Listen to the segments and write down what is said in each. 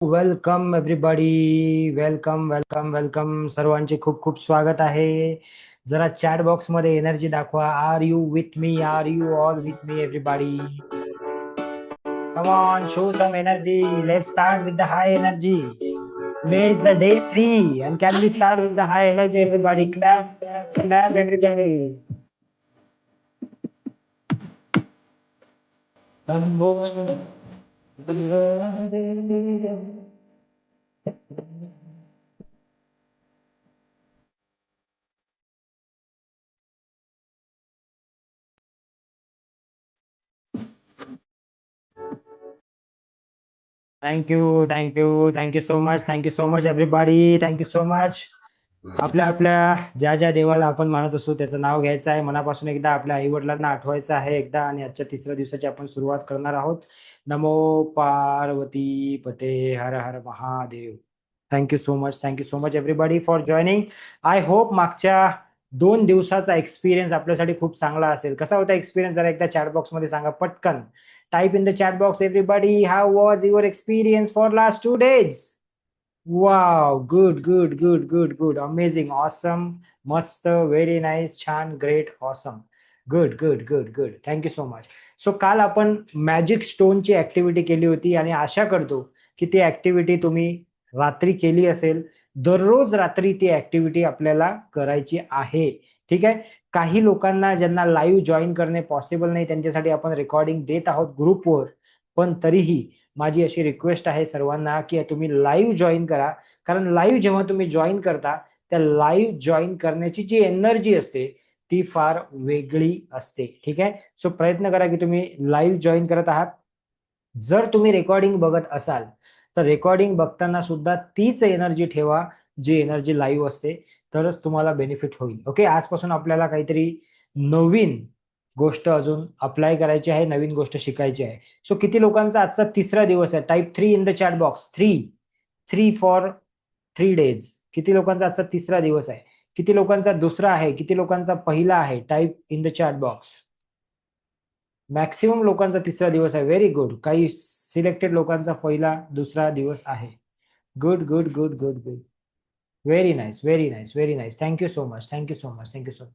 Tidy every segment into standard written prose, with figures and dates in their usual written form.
Welcome everybody. Welcome welcome welcome. सर्वांचे खूप खूप स्वागत आहे. जरा चॅट बॉक्स मध्ये एनर्जी दाखवा. Are you with me? Are you all with me everybody? Come on, show some energy. Let's start with the high energy. Today is the day 3 and can we start with the high energy everybody? Clap, clap, clap everybody. Thank you so much. Thank you so much everybody. Thank you so much. आपल्या आपल्या ज्या ज्या देवाला आपण मानत असतो त्याचं नाव घ्यायचं आहे मनापासून. एकदा आपल्या आई वडिलांना आठवायचं आहे एकदा. आणि आजच्या तिसऱ्या दिवसाची आपण सुरुवात करणार आहोत. नमो पार्वती पते हर हर Mahadev. Thank you so much everybody for joining. I hope मागच्या 2 दिवसाचा एक्सपिरियन्स आपल्यासाठी खूप चांगला असेल. कसा होता एक्सपिरियन्स जरा एकदा चॅट बॉक्स मध्ये सांगा पटकन. Type in the chat box everybody. How was your experience for last 2 days? Wow, good good good good good, amazing, awesome, मस्त, व्हेरी नाईस, छान, great, awesome. Good good good good. Thank you so much. So काल आपण magic स्टोनची activity केली होती आणि आशा करतो की ती ऍक्टिव्हिटी तुम्ही रात्री केली असेल. दररोज रात्री ती ऍक्टिव्हिटी आपल्याला करायची आहे. ठीक आहे. काही लोकांना ज्यांना लाईव्ह जॉईन करणे पॉसिबल नाही त्यांच्यासाठी आपण रेकॉर्डिंग देत आहोत ग्रुपवर. पण तरीही माझी अशी रिक्वेस्ट आहे सर्वांना की तुम्ही लाईव्ह जॉईन करा. कारण लाईव्ह जेव्हा तुम्ही जॉईन करता त्या लाईव्ह जॉईन करण्याची जी एनर्जी असते ती फार वेगळी असते. ठीक आहे. सो प्रयत्न करा की तुम्ही लाईव्ह जॉईन करत आहात. जर तुम्ही रेकॉर्डिंग बघत असाल तर रेकॉर्डिंग बघताना सुद्धा तीच एनर्जी ठेवा जी एनर्जी लाईव्ह असते. तरच तुम्हाला बेनिफिट होईल. ओके. आजपासून आपल्याला काहीतरी नवीन गोष्ट अजून अप्लाय करायची आहे. नवीन गोष्ट शिकायची आहे. सो किती लोकांचा आजचा तिसरा दिवस आहे? Type 3 in the chat box. 3 for 3 days. किती लोकांचा आजचा तिसरा दिवस आहे? किती लोकांचा दुसरा आहे? किती लोकांचा पहिला आहे? Type in the chat box. Maximum लोकांचा तिसरा दिवस आहे. Very good. काही सिलेक्टेड लोकांचा पहिला दुसरा दिवस आहे. Good good good good good. Very nice, very nice, very nice. Thank you so much. Thank you so much. Thank you so much.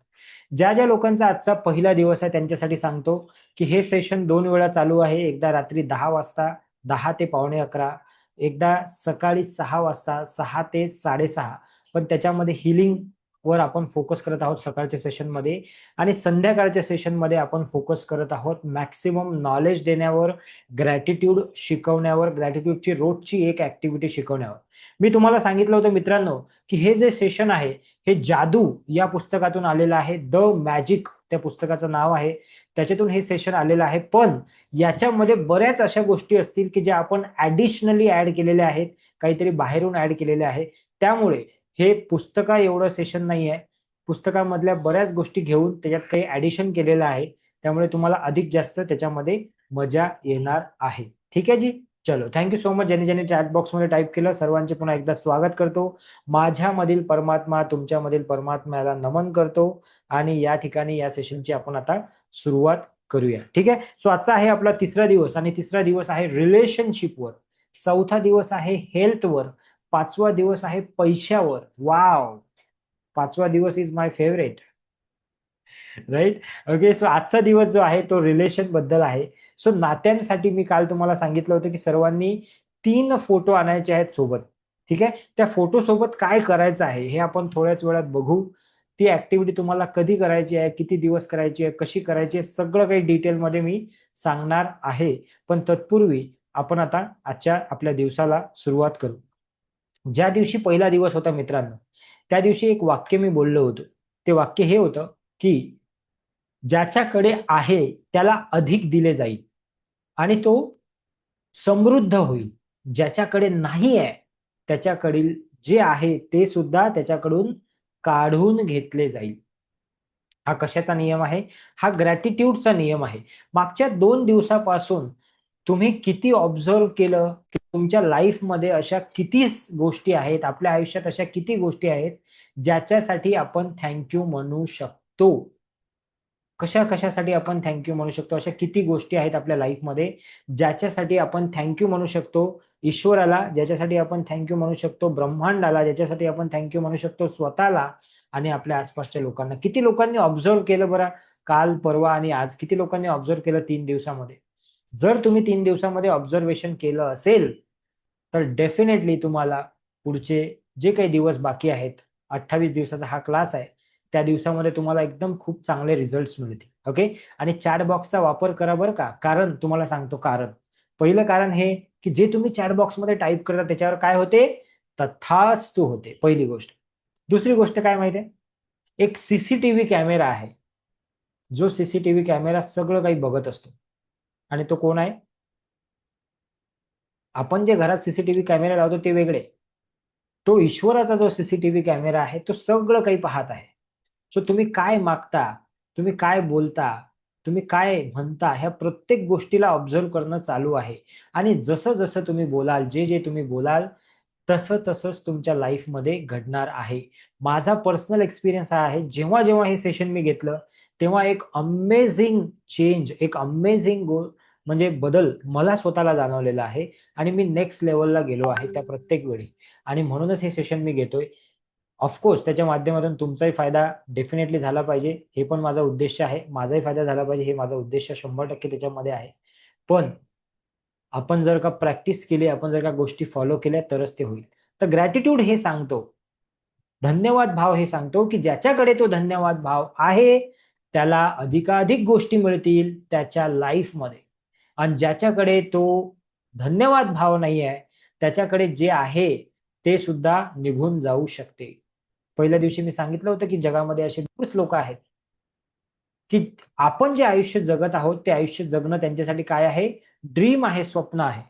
ज्या ज्या लोकांचा आजचा पहिला दिवस आहे त्यांच्यासाठी सांगतो की हे सेशन 2 वेळा चालू आहे. एकदा रात्री 10 वाजता, 10 ते 11:15. एकदा सकाळी 6 वाजता, 6 ते 6:30. पण त्याच्यामध्ये हिलिंग वर आपण फोकस करत आहोत सकाळच्या सेशनमध्ये. आणि संध्याकाळच्या सेशनमध्ये आपण फोकस करत आहोत मॅक्सिमम नॉलेज देण्यावर, ग्रॅटिट्यूड शिकवण्यावर, ग्रॅटिट्यूडची रोजची एक ऍक्टिव्हिटी शिकवण्यावर. मी तुम्हाला सांगितलं होतं मित्रांनो की हे जे सेशन आहे हे जादू या पुस्तकातून आलेलं आहे. द मॅजिक त्या पुस्तकाचं नाव आहे. त्याच्यातून हे सेशन आलेलं आहे. पण याच्यामध्ये बऱ्याच अशा गोष्टी असतील की ज्या आपण ऍडिशनली ऍड केलेल्या आहेत. काहीतरी बाहेरून ऍड केलेल्या आहेत. त्यामुळे हे पुस्तका एवढं सेशन नाही आहे. पुस्तकामधल्या बऱ्याच गोष्टी घेऊन त्याच्यात काही ऍडिशन केलेलं आहे. त्यामुळे तुम्हाला अधिक जास्त त्याच्यामध्ये मजा येणार आहे. ठीक आहे जी. चलो, थँक्यू सो मच. ज्यांनी ज्यांनी चॅट बॉक्समध्ये टाईप केलं सर्वांचे पुन्हा एकदा स्वागत करतो. माझ्यामधील परमात्मा तुमच्यामधील परमात्म्याला नमन करतो. आणि या ठिकाणी या सेशनची आपण आता सुरुवात करूया. ठीक आहे. सो आजचा आहे आपला तिसरा दिवस आणि तिसरा दिवस आहे रिलेशनशिपवर. चौथा दिवस आहे हेल्थवर. 5वा दिवस आहे पैशावर. वाव, 5वा दिवस is my favourite. Right. Okay. So आजचा दिवस जो आहे तो रिलेशन बद्दल आहे. सो नात्यांसाठी मी काल तुम्हाला सांगितलं होतं की सर्वांनी 3 फोटो आणायचे आहेत सोबत. ठीक आहे. त्या फोटो सोबत काय करायचं आहे हे आपण थोड्याच वेळात बघू. ती ऍक्टिव्हिटी तुम्हाला कधी करायची आहे, किती दिवस करायची आहे, कशी करायची आहे, सगळं काही डिटेलमध्ये मी सांगणार आहे. पण तत्पूर्वी आपण आता आजच्या आपल्या दिवसाला सुरुवात करू. ज्या दिवशी पहिला दिवस होता मित्रांनो त्या दिवशी एक वाक्य मी बोललो होतो. ते वाक्य हे होतं की ज्याच्याकडे आहे त्याला अधिक दिले जाईल आणि तो समृद्ध होईल. ज्याच्याकडे नाही आहे त्याच्याकडील जे आहे ते सुद्धा त्याच्याकडून काढून घेतले जाईल. हा कशाचा नियम आहे? हा ग्रॅटिट्यूडचा नियम आहे. मागच्या 2 दिवसापासून तुम्ही किती ऑब्झर्व केलं की तुमच्या लाईफमध्ये अशा किती गोष्टी आहेत, आपल्या आयुष्यात अशा किती गोष्टी आहेत ज्याच्यासाठी आपण थँक्यू म्हणू शकतो. कशासाठी आपण थँक्यू म्हणू शकतो? अशा किती गोष्टी आहेत आपल्या लाईफमध्ये ज्याच्यासाठी आपण थँक्यू म्हणू शकतो ईश्वराला, ज्याच्यासाठी आपण थँक्यू म्हणू शकतो ब्रह्मांडाला, ज्याच्यासाठी आपण थँक्यू म्हणू शकतो स्वतःला आणि आपल्या आसपासच्या लोकांना. किती लोकांनी ऑब्झर्व्ह केलं बरं, काल, परवा आणि आज किती लोकांनी ऑब्झर्व्ह केलं 3 दिवसामध्ये? जर तुम्ही 3 दिवसामध्ये ऑब्झर्वेशन केलं असेल, तर डेफिनेटली तुम्हाला पुढचे जे काही दिवस बाकी आहेत, 28 दिवसाचा हा क्लास आहे, त्या दिवसामध्ये तुम्हाला एकदम खूप चांगले रिझल्ट्स मिळतील. ओके. आणि चॅट बॉक्सचा वापर करा बरं का. कारण तुम्हाला सांगतो कारण. पहिलं कारण हे, की जे तुम्ही चॅट बॉक्समध्ये टाइप करता त्याच्यावर काय होते? तथास्तु होते, पहिली गोष्ट. दुसरी गोष्ट काय माहिती एक सीसीटीव्ही कॅमेरा आहे. जो सीसीटीव्ही कॅमेरा सगळं काही बघत असतो. आणि तो कोण आहे? आपण जे घरात सीसीटीव्ही कॅमेरा लावतो ते वेगळे. तो ईश्वराचा जो सीसीटीव्ही कॅमेरा आहे, तो सगळं काही पाहत आहे. सो तुम्ही काय मागता, तुम्ही काय बोलता, तुम्ही काय म्हणता, ह्या प्रत्येक गोष्टीला ऑब्झर्व्ह करणं चालू आहे. आणि जसं-जसं तुम्ही बोलाल, जे-जे तुम्ही बोलाल, तसं-तसंच तुमच्या लाईफमध्ये घडणार आहे. माझा पर्सनल एक्सपिरियन्स हा आहे, जेव्हा-जेव्हा हे सेशन मी घेतलं, तेव्हा एक अमेझिंग चेंज, एक अमेझिंग म्हणजे बदल मला स्वतःला जाणवलेला आहे आणि मी नेक्स्ट लेव्हलला गेलो आहे त्या प्रत्येक वेळी. आणि म्हणूनच हे सेशन मी घेतोय. ऑफकोर्स त्याच्या माध्यमातून तुमचाही फायदा डेफिनेटली झाला पाहिजे, हे पण माझा उद्देश आहे. माझाही फायदा झाला पाहिजे, हे माझा उद्देश 100% त्याच्यामध्ये आहे. पण आपण जर का प्रॅक्टिस केली, आपण जर का गोष्टी फॉलो केल्या तरच ते होईल. तर ग्रॅटिट्यूड हे सांगतो, धन्यवाद भाव हे सांगतो, की ज्याच्याकडे तो धन्यवाद भाव आहे, त्याला अधिकाधिक गोष्टी मिळतील त्याच्या लाईफमध्ये. आणि ज्याच्याकडे तो धन्यवाद भाव नाहीये, त्याच्याकडे जे आहे ते सुद्धा निघून जाऊ शकते. पहिल्या दिवशी मी सांगितलं होतं, की जगामध्ये असे बरेच लोकं आहेत, की आपण जे आयुष्य जगत आहोत, ते आयुष्य जगणं त्यांच्यासाठी काय आहे? ड्रीम आहे, स्वप्न आहे.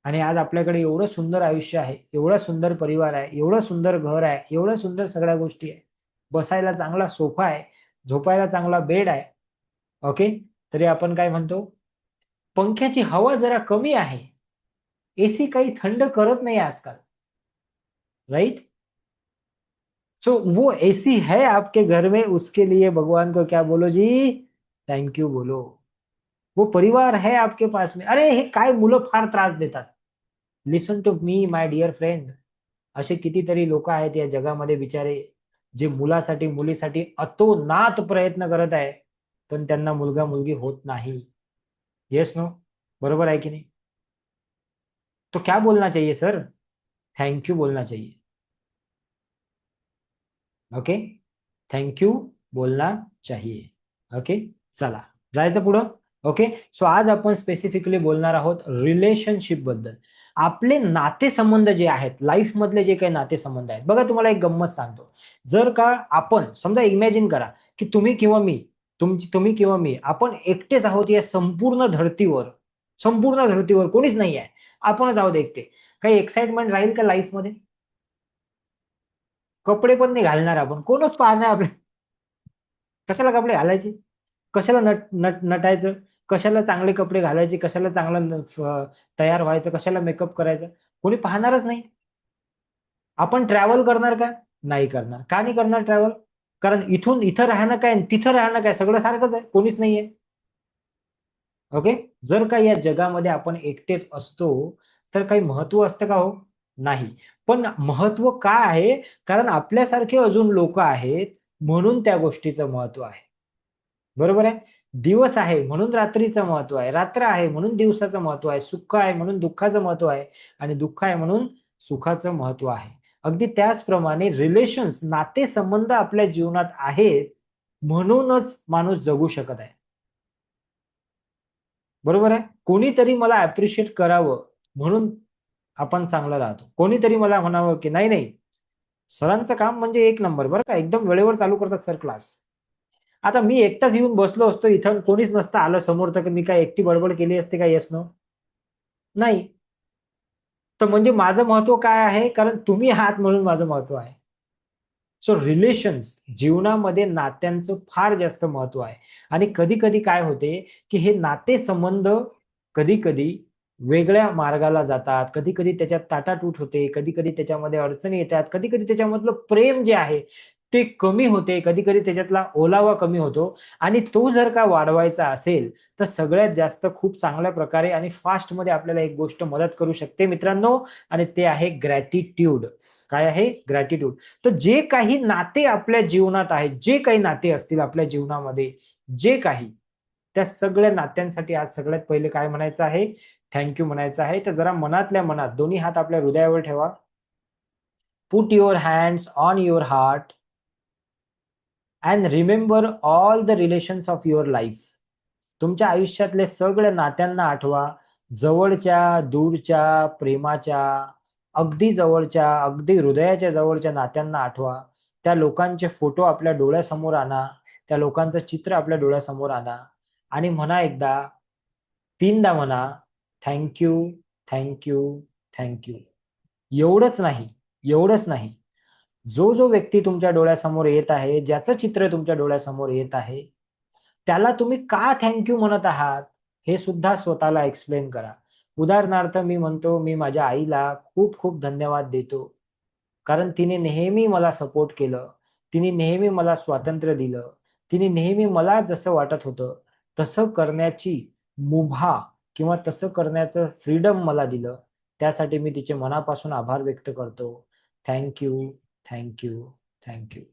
आणि आज आपल्याकडे एवढं सुंदर आयुष्य आहे, एवढा सुंदर परिवार आहे, एवढं सुंदर घर आहे, एवढं सुंदर सगळ्या गोष्टी आहे. बसायला चांगला सोफा आहे, झोपायला चांगला बेड आहे. ओके. तरी आपण काय म्हणतो? पंख्याची हवा जरा कमी आहे. एसी काही थंड करत नाही आजकाल. राइट? सो वो एसी है आपके घर में, उसके लिए भगवान को क्या बोलो जी? थैंक यू बोलो. वो परिवार है आपके पास में. अरे, हे काय मुलं फार त्रास देतात. Listen to me my dear friend. असे कितीतरी लोक आहेत या जगामध्ये बिचारे, जे मुलासाठी, मुलीसाठी अतोनात प्रयत्न करत आहे, पण त्यांना मुलगा-मुलगी होत नाही. Yes, no? बरोबर आहे की नाही? तो क्या बोलना चाहिए सर? थैंक यू बोलना चाहिए. ओके. थँक यू बोलना चाहिए. ओके. चला, जायचं पुढं. ओके. सो आज आपण स्पेसिफिकली बोलणार आहोत रिलेशनशिप बद्दल. आपले नातेसंबंध जे आहेत, लाईफ मधले जे काही नातेसंबंध आहेत. बघा, तुम्हाला एक गंमत सांगतो. जर का आपण समजा इमॅजिन करा, की तुम्ही किंवा मी, तुम्ही किंवा मी, आपण एकटेच आहोत या संपूर्ण धर्तीवर. संपूर्ण धर्तीवर कोणीच नाही आहे. आपणच आहोत एकटे. काही एक्साइटमेंट राहील का लाईफमध्ये? कपडे पण नाही घालणार आपण. कोणच पाहणार आपले. कशाला कपडे घालायचे? कशाला नटायचं? कशाला चांगले कपडे घालायचे? कशाला चांगलं तयार व्हायचं? कशाला मेकअप करायचं? कोणी पाहणारच नाही. आपण ट्रॅव्हल करणार का? नाही करणार. का नाही करणार ट्रॅव्हल? कारण इथून इथं राहणं काय आणि तिथं राहणं काय सगळं सारखंच आहे. कोणीच नाहीये. ओके. जर का या जगामध्ये आपण एकटेच असतो, तर काही महत्व असतं का हो? नाही. पण महत्व का आहे? कारण आपल्यासारखे अजून लोकं आहेत, म्हणून त्या गोष्टीचं महत्व आहे. बरोबर आहे? दिवस आहे म्हणून रात्रीचं महत्व आहे. रात्र आहे म्हणून दिवसाचं महत्व आहे. सुख आहे म्हणून दुःखाचं महत्व आहे आणि दुःख आहे म्हणून सुखाचं महत्व आहे. अगदी त्याचप्रमाणे रिलेशन्स, नातेसंबंध आपल्या जीवनात आहेत, म्हणूनच माणूस जगू शकत आहे. बरोबर आहे? कोणीतरी मला अप्रिशिएट करावं म्हणून आपण चांगलं राहतो. कोणीतरी मला म्हणावं, की "नाही, नाही, सरांचं काम म्हणजे एक नंबर बरं का, एकदम वेळेवर चालू करतात सर क्लास." आता मी एकटाच येऊन बसलो असतो इथं, कोणीच नसतं आलं समोर, तर मी काय एकटी बडबड केली असते का? Yes, no? नाही. तर म्हणजे माझं महत्व काय आहे? कारण तुम्ही आहात म्हणून माझं महत्व आहे. सो रिलेशन्स, जीवनामध्ये नात्यांचं फार जास्त महत्व आहे. आणि कधी-कधी काय होते, की हे नातेसंबंध कधी-कधी वेगळ्या मार्गाला जातात. कधी-कधी त्याच्यात ताटातूट होते. कधी-कधी त्याच्यामध्ये अडचणी येतात. कधी-कधी त्याच्यामधलं प्रेम जे आहे, ते कमी होते, कधी कधी त्याच्यातला ओलावा कमी होतो, आणि तो जर का वाढवायचा असेल तर सगळ्यात जास्त खूप चांगल्या प्रकारे आणि फास्ट मध्ये आपल्याला एक गोष्ट मदत करू शकते मित्रांनो, आणि ते आहे ग्रॅटिट्यूड. काय आहे? ग्रॅटिट्यूड. तर जे काही नाते आपल्या जीवनात आहेत, जे काही नाते असतील आपल्या जीवनामध्ये, जे काही, त्या सगळ्या नात्यांसाठी आज सगळ्यात पहिले काय म्हणायचं आहे? थँक्यू म्हणायचं आहे. तर जरा मनातल्या मनात दोन्ही हात आपल्या हृदयावर ठेवा. Put your hands on your heart and remember all the relations of your life. तुमच्या आयुष्यातले सगळ्या नात्यांना आठवा. जवळच्या, दूरच्या, प्रेमाच्या, अगदी जवळच्या, अगदी हृदयाच्या जवळच्या नात्यांना आठवा. त्या लोकांचे फोटो आपल्या डोळ्यासमोर आणा. त्या लोकांचं चित्र आपल्या डोळ्यासमोर आणा आणि म्हणा एकदा, तीनदा म्हणा, थँक्यू, थँक्यू, थँक्यू. एवढंच नाही, एवढंच नाही. जो जो व्यक्ती तुमच्या डोळ्यासमोर येत आहे, ज्याचं चित्र तुमच्या डोळ्यासमोर येत आहे, त्याला तुम्ही का थँक्यू म्हणत आहात हे सुद्धा स्वतःला एक्सप्लेन करा. उदाहरणार्थ मी म्हणतो, मी माझ्या आईला खूप खूप धन्यवाद देतो, कारण तिने नेहमी मला सपोर्ट केलं. तिने नेहमी मला स्वातंत्र्य दिलं. तिने नेहमी मला जसं वाटत होतं तसं करण्याची मुभा किंवा तसं करण्याचं फ्रीडम मला दिलं. त्यासाठी मी तिचे मनापासून आभार व्यक्त करतो. Thank you, thank you, thank you.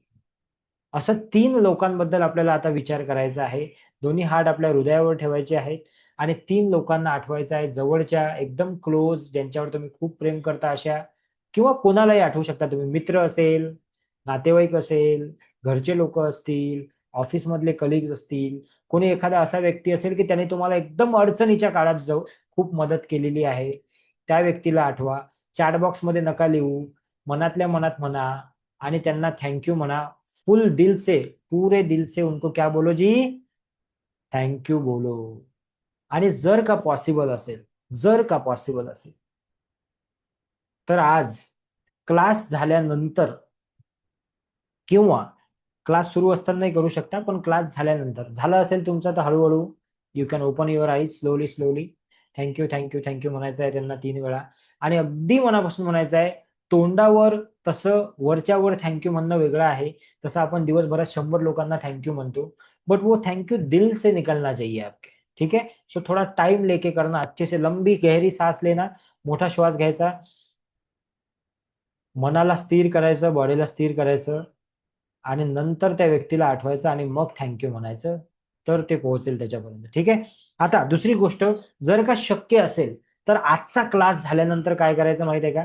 असं 3 लोकांबद्दल आपल्याला आता विचार करायचा आहे. दोन्ही हात आपल्या हृदयावर ठेवायचे आहेत आणि 3 लोकांना आठवायचं आहे. जवळच्या, एकदम क्लोज, ज्यांच्यावर तुम्ही खूप प्रेम करता अशा, किंवा कोणालाही आठवू शकता तुम्ही. मित्र असेल, नातेवाईक असेल, घरचे लोकं असतील, ऑफिसमधले कलीग्स असतील, कोणी एखादा असा व्यक्ती असेल की त्याने तुम्हाला एकदम अडचणीच्या काळात खूप मदत केलेली आहे. त्या व्यक्तीला आठवा. चॅट बॉक्समध्ये नका लिहू. मनातल्या मनात म्हणा आणि त्यांना थँक म्हणा. फुल दिल से, पूरे दिल से उनको क्या बोलो जी? थँक बोलो. आणि जर का पॉसिबल असेल, जर का पॉसिबल असेल, तर आज क्लास झाल्यानंतर किंवा क्लास सुरू असतानाही करू शकता, पण क्लास झाल्यानंतर झालं असेल तुमचं तर हळूहळू you can open your eyes slowly slowly. Thank you, thank you, thank you म्हणायचं आहे त्यांना 3 वेळा आणि अगदी मनापासून म्हणायचं आहे. तोंडावर तसं वरच्या वर थँक्यू म्हणणं वेगळं आहे. तसं आपण दिवसभरात 100 लोकांना थँक्यू म्हणतो, बट वो थँक्यू दिल से निकलना चाहिए आपके. ठीक है? सो थोड़ा टाइम लेके करना, अच्छे से लंबी गहरी सांस लेना, मोठा श्वास घ्यायचा, मनाला स्थिर करायचं, बॉडीला स्थिर करायचं आणि नंतर त्या व्यक्तीला आठवायचं आणि मग थँक्यू म्हणायचं, तर ते पोहोचेल त्याच्यापर्यंत. ठीक आहे? आता दुसरी गोष्ट, जर का शक्य असेल तर आजचा क्लास झाल्यानंतर काय करायचं माहिती आहे का?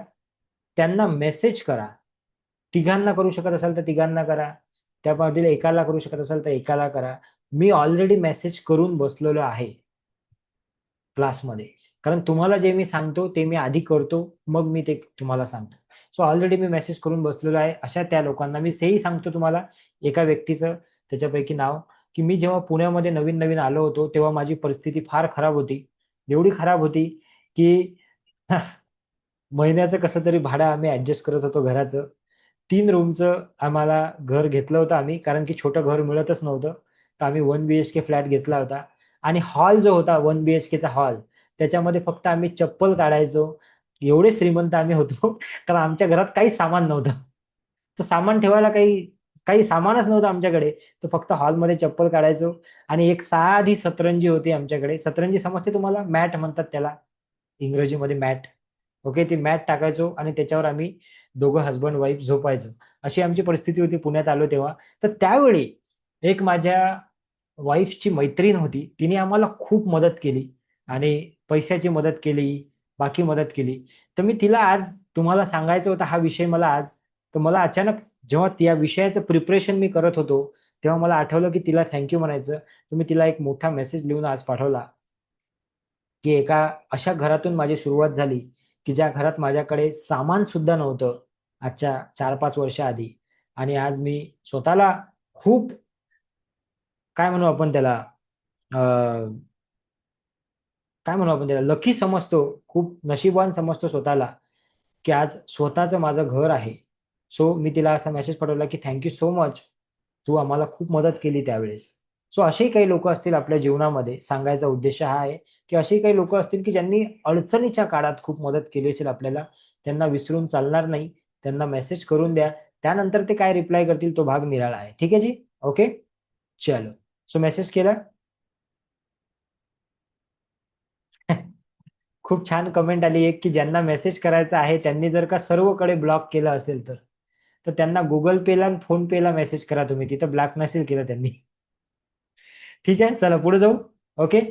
त्यांना मेसेज करा. तिघांना करू शकत असाल तर तिघांना करा. त्यामधील एकाला करू शकत असाल तर एकाला करा. मी ऑलरेडी मेसेज करून बसलेलो आहे क्लासमध्ये. कारण तुम्हाला जे मी सांगतो ते मी आधी करतो, मग मी ते तुम्हाला सांगतो. सो ऑलरेडी मी मेसेज करून बसलेलो आहे. अशा त्या लोकांना मी तेही सांगतो तुम्हाला, एका व्यक्तीचं त्याच्यापैकी नाव, की मी जेव्हा पुण्यामध्ये नवीन-नवीन आलो होतो, तेव्हा माझी परिस्थिती फार खराब होती. एवढी खराब होती, की महिन्याचं कसं तरी भाडं आम्ही ॲडजस्ट करत होतो घराचं. 3 रूमचं आम्हाला घर घेतलं होतं आम्ही, कारण की छोटं घर मिळतच नव्हतं. तर आम्ही 1 बीएचके फ्लॅट घेतला होता आणि हॉल जो होता 1 बीएचकेचा हॉल, त्याच्यामध्ये फक्त आम्ही चप्पल काढायचो. एवढे श्रीमंत आम्ही होतो, कारण आमच्या घरात काहीच सामान नव्हतं. तर सामान ठेवायला काही काही सामानच नव्हतं आमच्याकडे. तर फक्त हॉलमध्ये चप्पल काढायचो आणि एक साधी सतरंजी होती आमच्याकडे. सतरंजी समजते तुम्हाला? मॅट म्हणतात त्याला इंग्रजीमध्ये मॅट. ओके, ती मॅट टाकायचो आणि त्याच्यावर आम्ही दोघं हसबंड वाईफ झोपायचो. अशी आमची परिस्थिती होती पुण्यात आलो तेव्हा. तर त्यावेळी एक माझ्या वाईफची मैत्रीण होती. तिने आम्हाला खूप मदत केली आणि पैशाची मदत केली, बाकी मदत केली. तर मी तिला आज तुम्हाला सांगायचा होता हा विषय मला आज. तर मला अचानक जेव्हा त्या विषयाचं प्रिपरेशन मी करत होतो, तेव्हा मला आठवलं की तिला थँक म्हणायचं. तर मी तिला एक मोठा मेसेज लिहून आज पाठवला. की एका अशा घरातून माझी सुरुवात झाली, की ज्या घरात माझ्याकडे सामान सुद्धा नव्हतं आजच्या 4-5 वर्षाआधी, आणि आज मी स्वतःला खूप, काय म्हणू आपण त्याला, अ, काय म्हणू आपण त्याला, लकी समजतो, खूप नशीबवान समजतो स्वतःला, की आज स्वतःचं माझं घर आहे. सो मी तिला असा मेसेज पाठवला, की "थँक सो मच. तू आम्हाला खूप मदत केली त्यावेळेस." सो असेही काही लोकं असतील आपल्या जीवनामध्ये, सांगायचा उद्देश हा आहे, की अशी काही लोकं असतील, की ज्यांनी अडचणीच्या काळात खूप मदत केली असेल आपल्याला. त्यांना विसरून चालणार नाही. त्यांना मेसेज करून द्या. त्यानंतर ते काय रिप्लाय करतील तो भाग निराळा आहे. ठीक आहे जी. ओके, चलो. सो मेसेज केला. खूप छान कमेंट आली एक, की ज्यांना मेसेज करायचा आहे त्यांनी जर का सर्वकडे ब्लॉक केलं असेल तर त्यांना गुगल पेला आणि फोन पेला मेसेज करा तुम्ही, तिथं ब्लॉक नसेल केलं त्यांनी. ठीक आहे, चला पुढे जाऊ. ओके.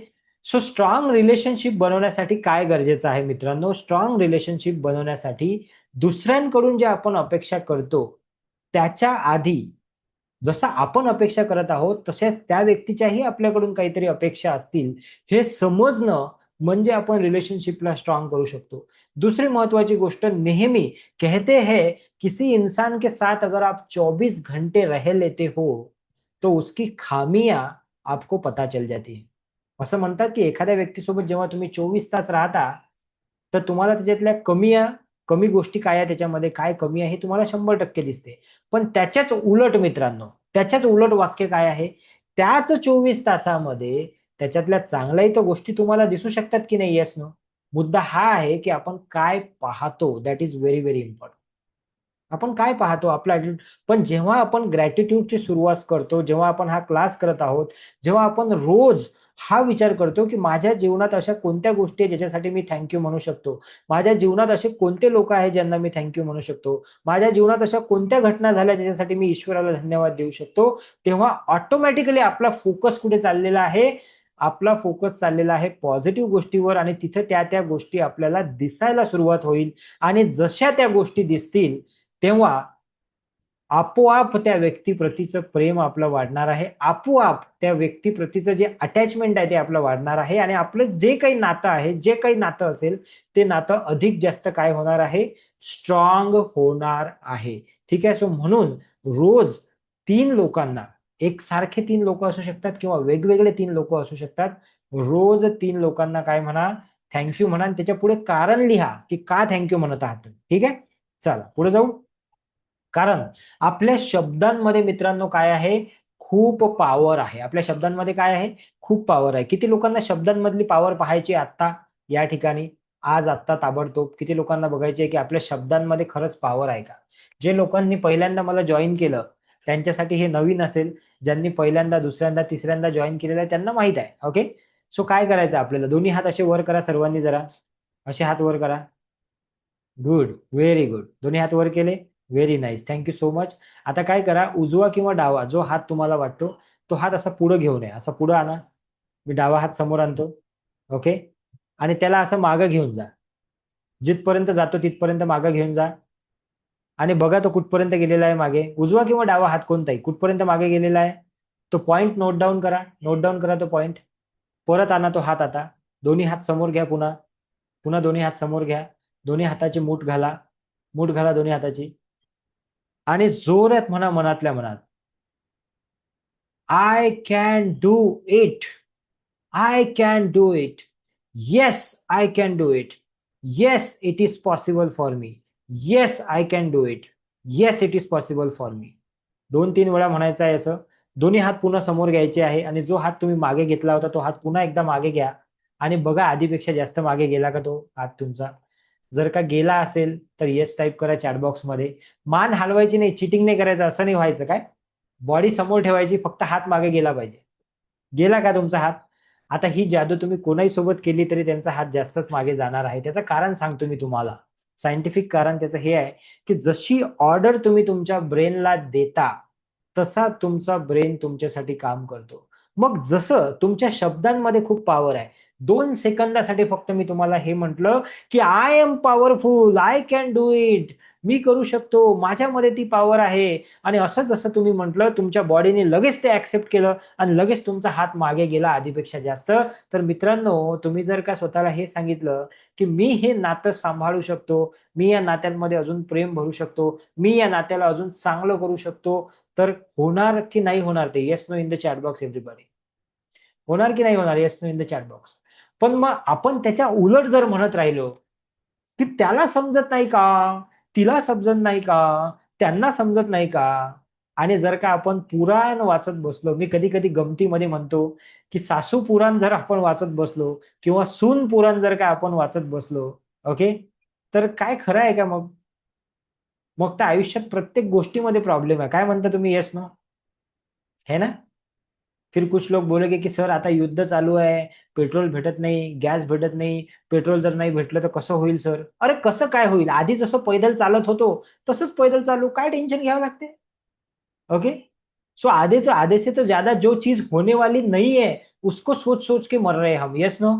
सो स्ट्रॉंग रिलेशनशिप बनवण्यासाठी काय गरजेचं आहे मित्रांनो? स्ट्रॉंग रिलेशनशिप बनवण्यासाठी दुसऱ्यांकडून जे आपण अपेक्षा करतो त्याच्या आधी जसं आपण अपेक्षा करत आहोत तशाच त्या व्यक्तीच्याही आपल्याकडून काहीतरी अपेक्षा असतील हे समजणं म्हणजे आपण रिलेशनशिपला स्ट्रॉंग करू शकतो. दुसरी महत्वाची गोष्ट, नेहमी कहते हैं किसी इंसान के साथ अगर आप 24 घंटे रह लेते हो तो उसकी खामियां आपको पता चल जाती है. असं म्हणतात की एखाद्या व्यक्तीसोबत जेव्हा तुम्ही 24 तास राहता तर तुम्हाला त्याच्यातल्या कमी गोष्टी काय आहे, त्याच्यामध्ये काय कमी आहे हे तुम्हाला 100% दिसते. पण त्याच्याच उलट मित्रांनो, त्याच्याच उलट वाक्य काय आहे, त्याच 24 तासामध्ये त्याच्यातल्या चांगल्याही तर गोष्टी तुम्हाला दिसू शकतात की नाही, येस नो. मुद्दा हा आहे की आपण काय पाहतो, that is very very important. आपण काय पाहतो आपला ॲटिट्यूड. पण जेव्हा आपण ग्रॅटिट्यूडची सुरुवात करतो, जेव्हा आपण हा क्लास करत आहोत, जेव्हा आपण रोज हा विचार करतो, की माझ्या जीवनात अशा कोणत्या गोष्टी आहेत ज्याच्यासाठी मी थँक यू म्हणू शकतो. माझ्या जीवनात असे कोणते लोक आहेत ज्यांना मी थँक यू म्हणू शकतो. माझ्या जीवनात अशा कोणत्या घटना झाल्या ज्याच्यासाठी मी ईश्वराला धन्यवाद देऊ शकतो. तेव्हा ऑटोमॅटिकली आपला फोकस कुठे चाललेला आहे? आपला फोकस चाललेला आहे पॉझिटिव्ह गोष्टीवर आणि तिथे त्या गोष्टी आपल्याला दिसायला सुरुवात होईल आणि जशा त्या गोष्टी दिसतील तेव्हा आपोआप त्या व्यक्तीप्रतीचं प्रेम आपलं वाढणार आहे. आपोआप त्या व्यक्तीप्रतीचं जे अटॅचमेंट आहे ते आपलं वाढणार आहे आणि आपलं जे काही नातं आहे, जे काही नातं असेल, ते नातं अधिक जास्त काय होणार आहे? स्ट्रॉंग होणार आहे. ठीक आहे. सो म्हणून रोज 3 लोकांना, एकसारखे 3 लोकं असू शकतात किंवा वेगवेगळे 3 लोकं असू शकतात. रोज 3 लोकांना काय म्हणा? थँक म्हणा आणि त्याच्यापुढे कारण लिहा, की का थँक म्हणत आहात तुम्ही. ठीक आहे? चला पुढे जाऊ. कारण आपल्या शब्दांमध्ये मित्रांनो काय आहे? खूप पॉवर आहे. आपल्या शब्दांमध्ये काय आहे? खूप पॉवर आहे. किती लोकांना शब्दांमधली पॉवर पाहायची आत्ता, या ठिकाणी, आज आत्ता ताबडतोब? किती लोकांना बघायची आहे, की आपल्या शब्दांमध्ये खरंच पॉवर आहे का? जे लोकांनी पहिल्यांदा मला जॉइन केलं, त्यांच्यासाठी हे नवीन असेल. ज्यांनी पहिल्यांदा, दुसऱ्यांदा, तिसऱ्यांदा जॉइन केलेलं आहे त्यांना माहीत आहे. ओके. सो काय करायचं आपल्याला? दोन्ही हात असे वर करा सर्वांनी जरा. असे हात वर करा. Good, very good. दोन्ही हात वर केले. Very nice. Thank so much. आता काय करा, उजवा किंवा डावा जो हात तुम्हाला वाटतो, तो हात असा पुढे घेऊन या. असा पुढे आणा. मी डावा हात समोर आणतो. ओके. आणि त्याला असं मागं घेऊन जा. जिथपर्यंत जातो तिथपर्यंत मागं घेऊन जा. आणि बघा तो कुठपर्यंत गेलेला आहे मागे. उजवा किंवा डावा हात कोणताही कुठपर्यंत मागे गेलेला आहे. तो पॉइंट नोट डाउन करा. नोट डाउन करा तो पॉइंट. परत आणा तो हात आता. दोन्ही हात समोर घ्या पुन्हा. पुन्हा दोन्ही हात समोर घ्या. दोन्ही हाताची मूठ घाला. मूठ घाला दोन्ही हाताची. आणि जोरात म्हणा मनातल्या मनात, I can do it. I can do it. Yes, I can do it. Yes, it is possible for me. Yes, I can do it. Yes, it is possible for me. 2-3 वेळा म्हणायचं आहे असं. दोन्ही हात पुन्हा समोर घ्यायचे आहे आणि जो हात तुम्ही मागे घेतला होता तो हात पुन्हा एकदा मागे घ्या आणि बघा आधीपेक्षा जास्त मागे गेला का तो हात तुमचा. जर का गेला असेल तर येस टाईप करा चॅट बॉक्समध्ये. मान हलवायची नाही, चिटिंग नाही करायचं, असं नाही व्हायचं काय. बॉडी समोर ठेवायची, फक्त हात मागे गेला पाहिजे. गेला का तुमचा हात? आता ही जादू तुम्ही कोणाही सोबत केली तरी त्यांचा हात जास्तच मागे जाणार आहे. त्याचं कारण सांगतो मी तुम्हाला. सायंटिफिक कारण त्याचं हे आहे, की जशी ऑर्डर तुम्ही तुमच्या ब्रेनला देता, तसा तुमचा ब्रेन तुमच्यासाठी काम करतो. मग जसं तुमच्या शब्दांमध्ये खूप पॉवर आहे. 2 सेकंदासाठी फक्त मी तुम्हाला हे म्हटलं, की I am powerful, I can do it. मी करू शकतो, माझ्यामध्ये ती पॉवर आहे. आणि असं जसं तुम्ही म्हटलं, तुमच्या बॉडीने लगेच ते ॲक्सेप्ट केलं आणि लगेच तुमचा हात मागे गेला आधीपेक्षा जास्त. तर मित्रांनो, तुम्ही जर का स्वतःला हे सांगितलं, की मी हे नातं सांभाळू शकतो, मी या नात्यांमध्ये अजून प्रेम भरू शकतो, मी या नात्याला अजून चांगलं करू शकतो, तर होणार की नाही होणार ते? Yes, no in the chat box everybody. होणार की नाही होणार? Yes, no in the chat box. पण मग आपण त्याच्या उलट जर म्हणत राहिलो, की त्याला समजत नाही का? तिला समजत नाही का? त्यांना समजत नाही का? आणि जर का आपण पुराण वाचत बसलो, मी कधी-कधी गमतीमध्ये म्हणतो, की सासू पुराण जर आपण वाचत बसलो किंवा सून पुराण जर का आपण वाचत बसलो, ओके, तर काय खरं आहे का मग? मग त्या आयुष्यात प्रत्येक गोष्टीमध्ये प्रॉब्लेम आहे. काय म्हणता तुम्ही? Yes no? है ना? फिर कुछ लोग बोलेगे की सर आता युद्ध चालू आहे, पेट्रोल भेटत नाही, गॅस भेटत नाही, पेट्रोल जर नाही भेटलं तर कसं होईल सर? अरे कसं काय होईल? आधी जसं पैदल चालत होतो तसंच पैदल चालू, काय टेन्शन घ्यावं लागते? ओके. सो आधे से तो ज्यादा जो चीज होने वाली नहीं है उसको सोच सोच के मर रहे हैं हम. Yes no?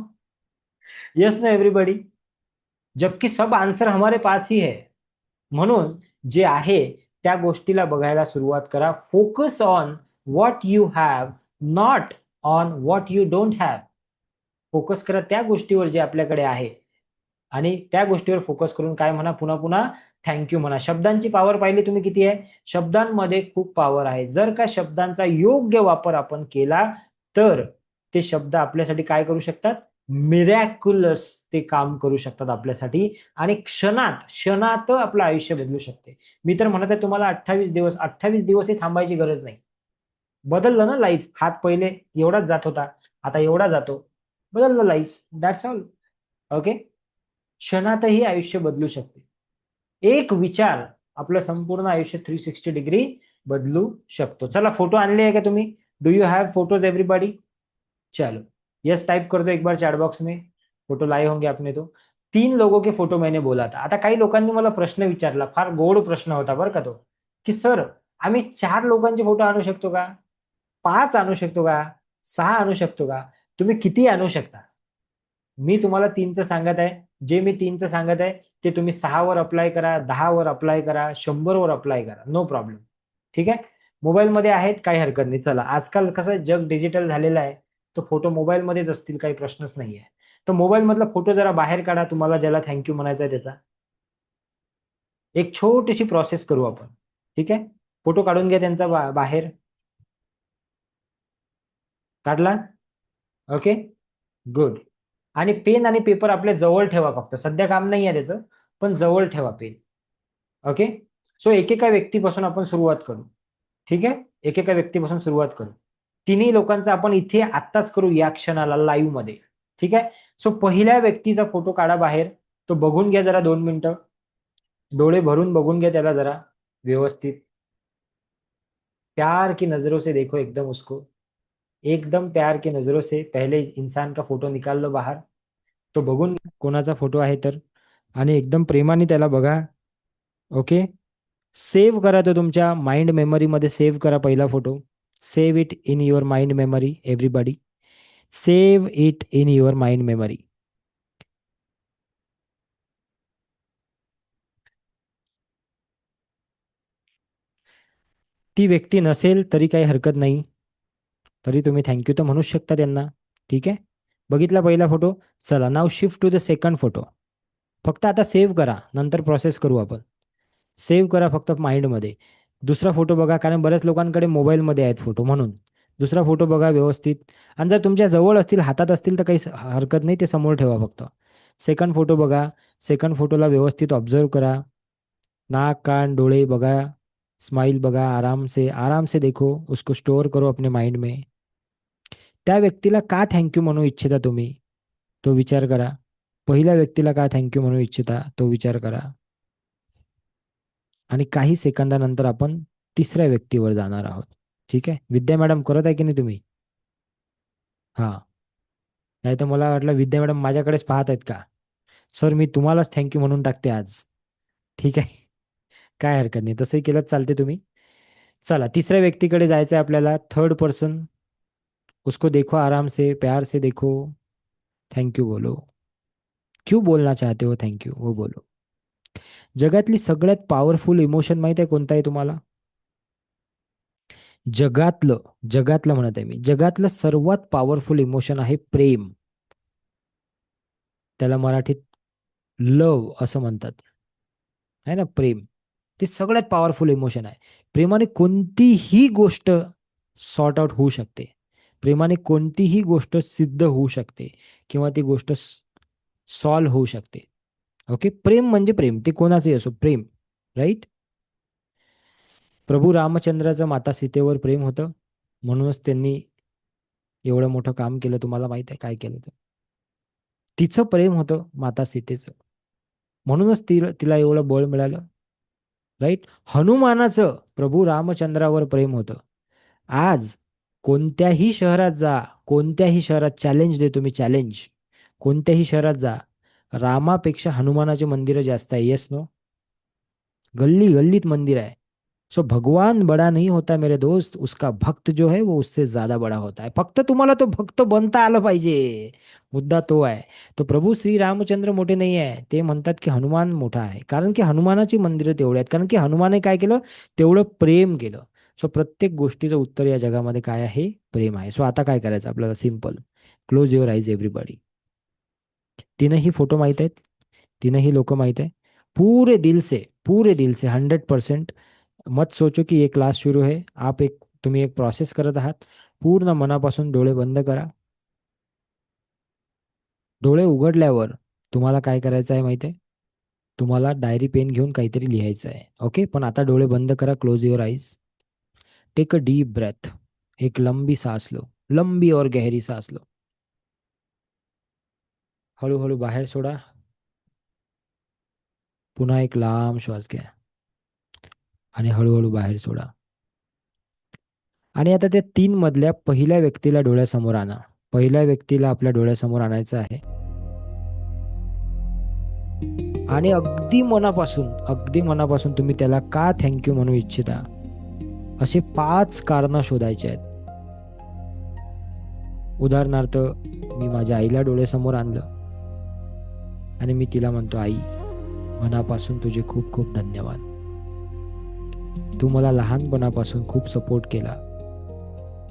Yes no everybody? जबकि सब आन्सर हमारे पास ही है. म्हणून जे आहे त्या गोष्टीला बघायला सुरुवात करा. Focus on what you have, not on what you don't have. Focus करा त्या गोष्टीवर जे आपल्याकडे आहे आणि त्या गोष्टीवर फोकस करून काय म्हणा, पुन्हा पुन्हा थँक्यू म्हणा. शब्दांची पॉवर पाहिली तुम्ही किती आहे? शब्दांमध्ये खूप पॉवर आहे. जर का शब्दांचा योग्य वापर आपण केला तर ते शब्द आपल्यासाठी काय करू शकतात? मिरॅक्युलस ते काम करू शकतात आपल्यासाठी आणि क्षणात क्षणात आपलं आयुष्य बदलू शकते. मी तर म्हणत आहे तुम्हाला 28 दिवस, 28 दिवसही थांबायची गरज नाही. बदललं ना लाईफ. हात पहिले एवढाच जात होता, आता एवढा जातो. बदललं लाईफ. That's all. ओके. क्षणातही आयुष्य बदलू शकते. एक विचार आपलं संपूर्ण आयुष्य 360 डिग्री बदलू शकतो. चला फोटो आणले आहे का तुम्ही? Do you have photos everybody? चलो यस टाइप कर दो एक बार चैट बॉक्स में. फोटो लाए होंगे आपने तो. 3 लोगों के फोटो मैंने बोला था. आता काही लोकांनी मला प्रश्न विचारला, फार गोड प्रश्न होता बरं का तो, की सर आम्ही 4 लोकांचे फोटो आणू शकतो का? 5 आणू शकतो का? 6 आणू शकतो का? तुम्ही किती आणू शकता? मी तुम्हाला 3चं सांगत आहे. जे मी 3चं सांगत आहे ते तुम्ही 6 वर अप्लाय करा, 10 वर अप्लाय करा, 100 वर अप्लाय करा. No problem. ठीक आहे. मोबाईलमध्ये आहेत काही हरकत नाही. चला आजकाल कसं जग डिजिटल झालेलं आहे, तर फोटो मोबाईलमध्येच असतील, काही प्रश्नच नाहीये. तर मोबाईल मधला फोटो जरा बाहेर काढा, तुम्हाला ज्याला थँक्यू म्हणायचा आहे त्याचा. एक छोटीशी प्रोसेस करू आपण. ठीक आहे. फोटो काढून घ्या त्यांचा बाहेर. काढला? ओके. गुड. आणि पेन आणि पेपर आपल्या जवळ ठेवा फक्त. सध्या काम नाही आहे त्याचं, पण जवळ ठेवा पेन. ओके. सो एकेका व्यक्तीपासून आपण सुरुवात करू. ठीक आहे. एकेका व्यक्तीपासून सुरुवात करू. तिन्ही लोकांचा आपण इथे आत्ताच करू या क्षणाला लाईव्ह मध्ये. ठीक आहे. सो पहिल्या व्यक्तीचा फोटो काढा बाहेर. तो बघून घ्या जरा 2 मिनिटं. डोळे भरून बघून घ्या त्याला जरा व्यवस्थित. प्यार की नजरों से देखो एकदम उसको. एकदम प्यार की नजरों से पहले इंसान का फोटो निकाल लो बाहर. तो बघून कोणाचा फोटो आहे तर, आणि एकदम प्रेमाने त्याला बघा. ओके. सेव्ह करा तो तुमच्या माइंड मेमरीमध्ये. सेव्ह करा पहिला photo. Save it in your mind memory everybody. Save it in your mind memory. ती व्यक्ती नसेल तरी काही हरकत नाही. तरी तुम्ही थँक्यू तर म्हणूच शकता त्यांना. ठीक आहे. बघितला पहिला फोटो. चला नाव shift to the second photo. फक्त आता सेव्ह करा, नंतर प्रोसेस करू आपण. सेव्ह करा फक्त माइंडमध्ये. दुसरा फोटो बघा, कारण बऱ्याच लोकांकडे मोबाईलमध्ये आहेत फोटो म्हणून. दुसरा फोटो बघा व्यवस्थित. आणि जर तुमच्या जवळ असतील, हातात असतील तर काही हरकत नाही, ते समोर ठेवा फक्त. सेकंड फोटो बघा. सेकंड फोटोला व्यवस्थित ऑब्झर्व करा. नाक कान डोळे बघा. स्माइल बघा. आराम से देखो उसको. स्टोअर करो अपने माइंड में. त्या व्यक्तीला का थँक्यू म्हणू इच्छिता तुम्ही, तो विचार करा. पहिल्या व्यक्तीला का थँक्यू म्हणू इच्छिता तो विचार करा. आणि काही सेकंदानंतर आपण तिसऱ्या व्यक्तीवर जाणार आहोत. ठीक आहे. विद्या मॅडम करत आहे की नाही तुम्ही? हां. नाही तर मला वाटलं विद्या मॅडम माझ्याकडेच पाहत आहेत का. सर मी तुम्हालाच थँक्यू म्हणून टाकते आज. ठीक आहे. काय हरकत नाही, तसंही केलं चालते तुम्ही. चला तिसऱ्या व्यक्तीकडे जायचं आहे आपल्याला. Third person. उसको देखो आराम से, प्यार से देखो. थँक्यू बोलो. क्यों बोलना चाहते हो थँक्यू, वो बोलो. जगातली सगळ्यात पॉवरफुल इमोशन माहिती आहे कोणता आहे तुम्हाला? जगातलं जगातलं म्हणत आहे मी, जगातलं सर्वात पॉवरफुल इमोशन आहे प्रेम. त्याला मराठीत लव असं म्हणतात. आहे ना प्रेम. ते सगळ्यात पॉवरफुल इमोशन आहे. प्रेमाने कोणतीही गोष्ट सॉर्ट आउट होऊ शकते. प्रेमाने कोणतीही गोष्ट सिद्ध होऊ शकते किंवा ती गोष्ट सॉल्व्ह होऊ शकते. ओके. प्रेम म्हणजे प्रेम, ते कोणाचंही असो प्रेम. राईट. प्रभू रामचंद्राचं माता सीतेवर प्रेम होतं, म्हणूनच त्यांनी एवढं मोठं काम केलं. तुम्हाला माहित आहे काय केलं तर. तिचं प्रेम होतं माता सीतेचं, म्हणूनच तिला एवढं बळ मिळालं. राईट. हनुमानाचं प्रभू रामचंद्रावर प्रेम होतं. आज कोणत्याही शहरात जा, कोणत्याही शहरात चॅलेंज देतो मी, चॅलेंज. कोणत्याही शहरात जा, रामापेक्षा हनुमानाचे मंदिरं जास्त आहे. Yes no? गल्ली गल्लीत मंदिर आहे. सो भगवान बड़ा नहीं होता मेरे दोस्त, उसका भक्त जो है वो उससे ज्यादा बड़ा होता है. फक्त तुम्हाला तो भक्त बनता आलं पाहिजे. मुद्दा तो आहे. तो प्रभू श्री रामचंद्र मोठे नाही आहे, ते म्हणतात की हनुमान मोठा आहे, कारण की हनुमानाची मंदिरं तेवढी आहेत, कारण की हनुमाने काय केलं, तेवढं प्रेम केलं. सो प्रत्येक गोष्टीचं उत्तर या जगामध्ये काय आहे? प्रेम आहे. सो आता काय करायचं आपल्याला? Simple. Close your eyes everybody. तीनही फोटो माहित आहेत, तीनही लोक माहित आहे. पूरे दिल से, पूरे दिल से 100%. मत सोचो की ये क्लास सुरू आहे, तुम्ही एक प्रोसेस करत आहात. पूर्ण मनापासून डोळे बंद करा. डोळे उघडल्यावर तुम्हाला काय करायचं आहे माहिती आहे? तुम्हाला डायरी पेन घेऊन काहीतरी लिहायचं आहे. ओके, पण आता डोळे बंद करा. Close your eyes. Take a deep breath. एक लंबी सांस लो, लंबी और गहरी सांस लो. हळूहळू बाहेर सोडा. पुन्हा एक लांब श्वास घ्या आणि हळूहळू बाहेर सोडा. आणि आता त्या तीन मधल्या पहिल्या व्यक्तीला डोळ्यासमोर आणा. पहिल्या व्यक्तीला आपल्या डोळ्यासमोर आणायचं आहे. आणि अगदी मनापासून तुम्ही त्याला का थँक्यू म्हणू इच्छिता, असे 5 कारणं शोधायचे आहेत. उदाहरणार्थ, मी माझ्या आईला डोळ्यासमोर आणलं आणि मी तिला म्हणतो, आई, मनापासून तुझे खूप खूप धन्यवाद. तू मला लहानपणापासून खूप सपोर्ट केला.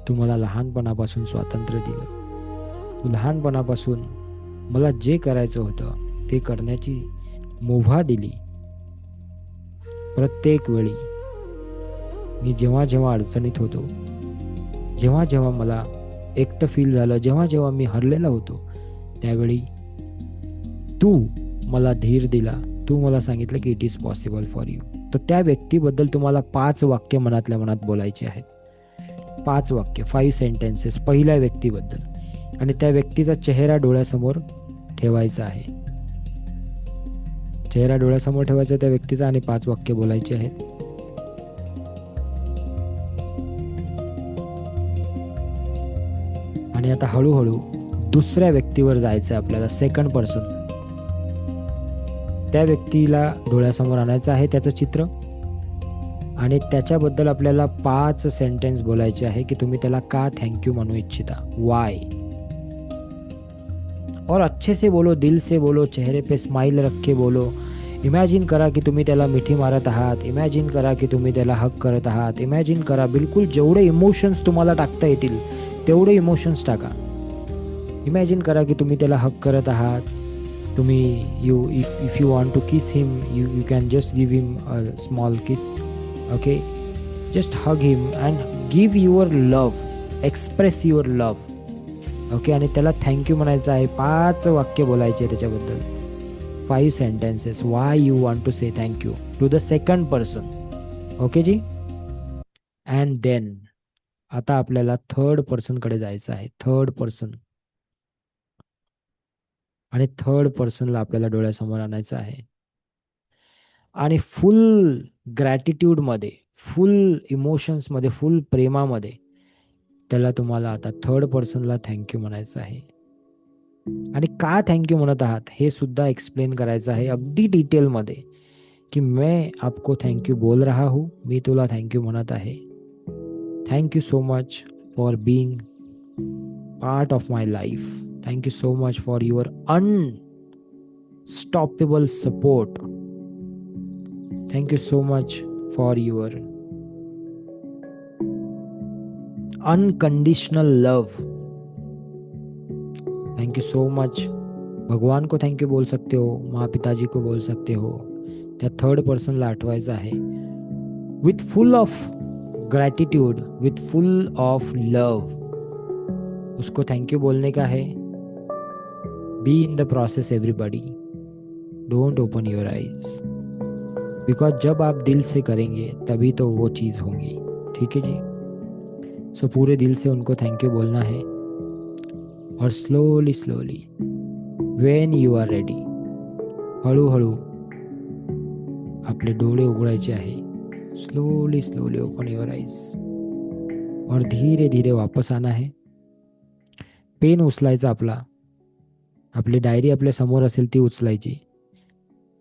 तू मला लहानपणापासून स्वातंत्र्य दिलं. तू लहानपणापासून मला जे करायचं होतं ते करण्याची मुभा दिली. प्रत्येक वेळी मी जेव्हा जेव्हा अडचणीत होतो, जेव्हा जेव्हा मला एकटं फील झालं, जेव्हा जेव्हा मी हरलेला होतो, त्यावेळी तू मला धीर दिला. तू मला सांगितलं की it is possible for you. तर त्या व्यक्तीबद्दल तुम्हाला 5 वाक्य मनातल्या मनात बोलायचे आहेत. 5 वाक्य, 5 सेंटेन्सेस पहिल्या व्यक्तीबद्दल. आणि त्या व्यक्तीचा चेहरा डोळ्यासमोर ठेवायचा आहे. चेहरा डोळ्यासमोर ठेवायचा त्या व्यक्तीचा आणि 5 वाक्य बोलायचे आहेत. आणि आता हळूहळू दुसऱ्या व्यक्तीवर जायचं आहे आपल्याला, सेकंड पर्सन. त्या व्यक्तीला डोळ्यासमोर आणायचं आहे, त्याचं चित्र. आणि त्याच्याबद्दल आपल्याला 5 सेंटेन्स बोलायचे आहे की तुम्ही त्याला का थँक्यू म्हणू इच्छिता, वाय. और अच्छे से बोलो, दिल से बोलो, चेहरे पे स्माइल रख के बोलो. इमॅजिन करा की तुम्ही त्याला मिठी मारत आहात. इमॅजिन करा की तुम्ही त्याला हक करत आहात. इमॅजिन करा, बिलकुल जेवढे इमोशन्स तुम्हाला टाकता येतील तेवढे इमोशन्स टाका. इमॅजिन करा की तुम्ही त्याला हक करत आहात. तुम्ही if you want to kiss him, you can just give him a small kiss. Okay, just hug him and give your love, express your love. Okay, आणि त्याला थँक्यू म्हणायचं आहे. 5 वाक्य बोलायचे त्याच्याबद्दल, 5 sentences, why you want to say thank you to the second person. Okay जी. And then आता आपल्याला थर्ड पर्सनकडे जायचं आहे. Third person. आणि थर्ड पर्सनला आपल्याला डोळ्यासमोर आणायचं आहे. आणि फुल ग्रॅटिट्यूडमध्ये, फुल इमोशन्समध्ये, फुल प्रेमामध्ये त्याला तुम्हाला आता थर्ड पर्सनला थँक्यू म्हणायचं आहे. आणि का थँक्यू म्हणत आहात हे सुद्धा एक्सप्लेन करायचं आहे अगदी डिटेलमध्ये, की मैं आपको थँक्यू बोल रहा हूँ, मी तुला थँक्यू म्हणत आहे. Thank you so much for being part of my life. Thank you so much for your unstoppable support. Thank you so much for your unconditional love. Thank you so much. भगवान को थैंक यू बोल सकते हो, माँ पिताजी को बोल सकते हो. त्या थर्ड पर्सनला आठवायचं आहे. With full of gratitude, with full of love उसको थैंक यू बोलने का है. Be in the process everybody. Don't open your eyes, because जब आप दिल से करेंगे तभी तो वो चीज़ होगी. ठीक है जी. सो पूरे दिल से उनको थैंक यू बोलना है. और slowly when you are ready, हळूहळू आपले डोळे उघडायचे आहे. Slowly slowly open your eyes और धीरे धीरे वापस आना है. पेन उचलायचा आपला, आपली डायरी आपल्या समोर असेल ती उचलायची.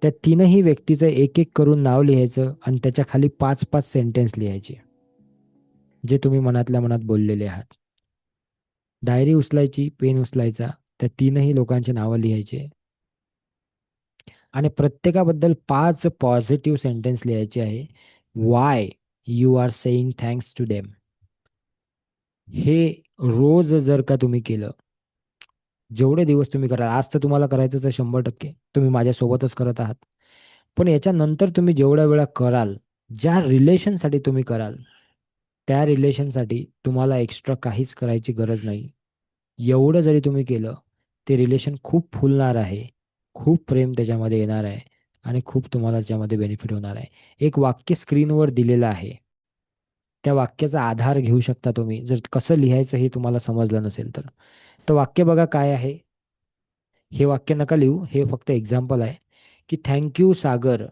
त्या तीनही व्यक्तीचं एक एक करून नाव लिहायचं आणि त्याच्या खाली 5-5 सेंटेन्स लिहायचे जे तुम्ही मनातल्या मनात बोललेले आहात. डायरी उचलायची, पेन उचलायचा, त्या तीनही लोकांची नावं लिहायचे आणि प्रत्येकाबद्दल 5 पॉझिटिव्ह सेंटेन्स लिहायचे आहे. Why you are saying thanks to them. हे रोज जर का तुम्ही केलं, जेवढे दिवस तुम्ही कराल, आज तर तुम्हाला करायचंच आहे 100%, तुम्ही माझ्यासोबतच करत आहात. पण याच्यानंतर तुम्ही जेवढ्या वेळा कराल, ज्या रिलेशनसाठी तुम्ही कराल, त्या रिलेशनसाठी तुम्हाला एक्स्ट्रा काहीच करायची गरज नाही. एवढं जरी तुम्ही केलं, ते रिलेशन खूप फुलणार आहे, खूप प्रेम त्याच्यामध्ये येणार आहे आणि खूप तुम्हाला त्याच्यामध्ये बेनिफिट होणार आहे. एक वाक्य स्क्रीनवर दिलेलं आहे. त्या वाक्याचा आधार घेऊ शकता तुम्ही, जर कसं लिहायचं हे तुम्हाला समजलं नसेल तर. तर वाक्य बघा काय आहे. हे वाक्य नका लिहू, हे फक्त एक्झाम्पल आहे की thank you Sagar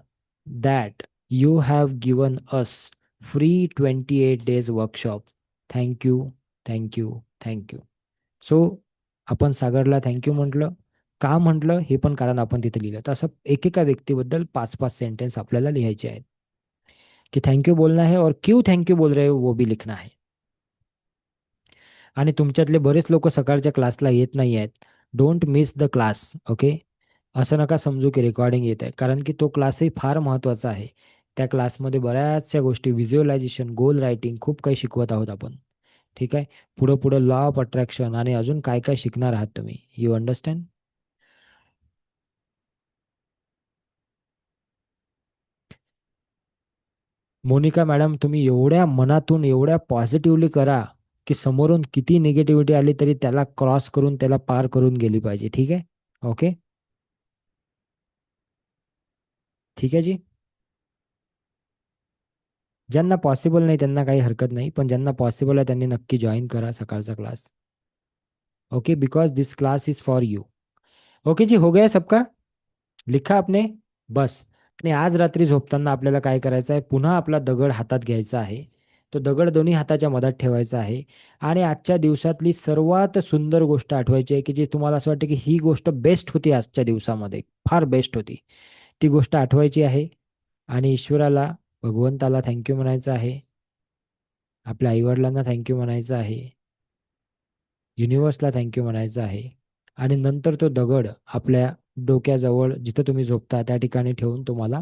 that you have given us free 28 days workshop. Thank you, thank you, thank you. So आपण सागरला थँक्यू म्हटलं. का म्हटलं हे पण कारण आपण तिथे लिहिलं. तर असं एकेका व्यक्तीबद्दल 5-5 सेंटेन्स आपल्याला लिहायचे आहेत की थँक्यू बोलना है और क्यों थँक्यू बोल रहे हो वो भी लिखना है. आणि तुमच्यातले बरेच लोक सकाळच्या क्लासला येत नाही आहेत. Don't miss the class. Okay. असं नका समजू की रेकॉर्डिंग येत आहे, कारण की तो क्लासही फार महत्त्वाचा आहे. त्या क्लासमध्ये बऱ्याचशा गोष्टी, व्हिज्युअलायझेशन, गोल रायटिंग, खूप काही शिकवत आहोत आपण. ठीक आहे. पुढं पुढं लॉ ऑफ अट्रॅक्शन आणि अजून काय काय शिकणार आहात तुम्ही. You understand. मोनिका मॅडम, तुम्ही एवढ्या मनातून एवढ्या पॉझिटिव्हली करा की समोरून किती निगेटिव्हिटी आली तरी त्याला क्रॉस करून, त्याला पार करून गेली पाहिजे. ठीक आहे. ओके. ठीक आहे जी. ज्यांना पॉसिबल नाही त्यांना काही हरकत नाही, पण ज्यांना पॉसिबल आहे त्यांनी नक्की जॉईन करा सकाळचा class. Okay, because this class is for you. Okay जी, हो गया सबका. लिखा आपने. बस. आणि आज रात्री झोपताना आपल्याला काय करायचं आहे, पुन्हा आपला दगड हातात घ्यायचा आहे. तो दगड दोन्ही हाताच्या मधात ठेवायचा आहे आणि आजच्या दिवसातली सर्वात सुंदर गोष्ट आठवायची आहे की जी तुम्हाला असं वाटतं की ही गोष्ट बेस्ट होती आजच्या दिवसामध्ये, फार बेस्ट होती. ती गोष्ट आठवायची आहे आणि ईश्वराला, भगवंताला थँक्यू म्हणायचं आहे. आपल्या आईवडिलांना थँक्यू म्हणायचं आहे. युनिवर्सला थँक्यू म्हणायचं आहे. आणि नंतर तो दगड आपल्या डोक्याजवळ जिथं तुम्ही झोपता त्या ठिकाणी ठेवून तुम्हाला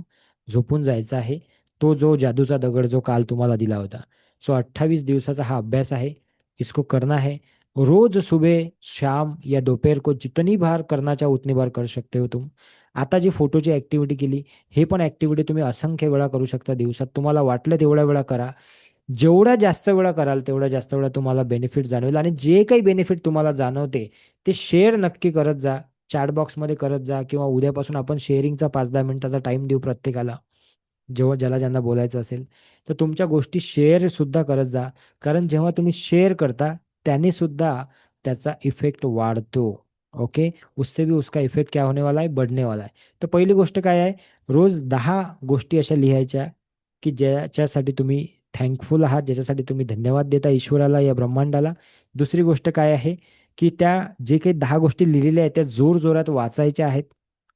झोपून जायचा आहे. तो जो जादूचा दगड जो काल तुम्हाला दिला होता. सो 28 दिवसाचा हा अभ्यास आहे. इसको करना है रोज सुबह शाम या दोपहर को, जितनी बार करना चाहो उतनी बार कर सकते हो तुम. आता जी फोटोची ऍक्टिव्हिटी केली, हे पण ऍक्टिव्हिटी तुम्ही असंख्य वेळा करू शकता दिवसात. तुम्हाला वाटलं तेवढ्या वेळा करा. जेवढा जास्त वेळा कराल तेवढा जास्त वेळा तुम्हाला बेनिफिट जाणवेल आणि जे काही बेनिफिट तुम्हाला जाणवते ते शेअर नक्की करत जा. चॅट बॉक्समध्ये करत जा किंवा उद्यापासून आपण शेअरिंगचा 5-10 मिनिटाचा टाइम देऊ प्रत्येकाला. जेव्हा ज्याला ज्यांना बोलायचं असेल तर तुमच्या गोष्टी शेअर सुद्धा करत जा. कारण जेव्हा तुम्ही शेअर करता त्याने सुद्धा त्याचा इफेक्ट वाढतो. ओके. उससे भी उसका इफेक्ट क्या होने वाला है, बढ़ने वाला है. तर पहिली गोष्ट काय आहे, रोज 10 गोष्टी अशा लिहायच्या की ज्याच्यासाठी तुम्ही थँकफुल आहात, ज्याच्यासाठी तुम्ही धन्यवाद देता ईश्वराला या ब्रह्मांडाला. दुसरी गोष्ट काय आहे की त्या जे काही 10 गोष्टी लिहिलेल्या आहेत त्या जोरजोरात वाचायच्या आहेत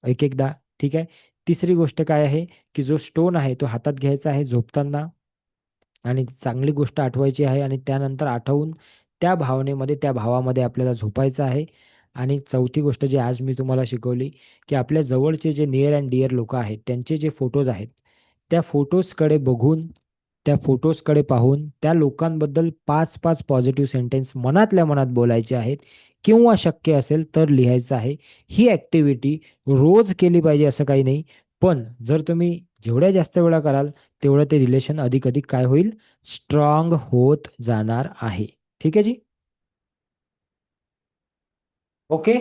एक एकदा. ठीक आहे. तिसरी गोष्ट काय आहे की जो स्टोन आहे तो हातात घ्यायचा आहे झोपताना आणि चांगली गोष्ट आठवायची आहे आणि त्यानंतर आठवून त्या भावनेमध्ये, त्या भावामध्ये आपल्याला झोपायचं आहे. आणि चौथी गोष्ट जी आज मी तुम्हाला शिकवली की आपल्या जवळचे जे नियर अँड डिअर लोक आहेत त्यांचे जे फोटोज आहेत, त्या फोटोजकडे बघून, त्या फोटोजकडे पाहून त्या लोकांबद्दल 5-5 पॉझिटिव्ह सेंटेन्स मनातल्या मनात बोलायचे आहेत किंवा शक्य असेल तर लिहायचं आहे. ही ॲक्टिव्हिटी रोज केली पाहिजे असं काही नाही. पण जर तुम्ही जेवढ्या जास्त वेळा कराल तेवढं ते रिलेशन अधिक अधिक काय होईल, स्ट्रॉंग होत जाणार आहे. ठीक आहे जी. Okay.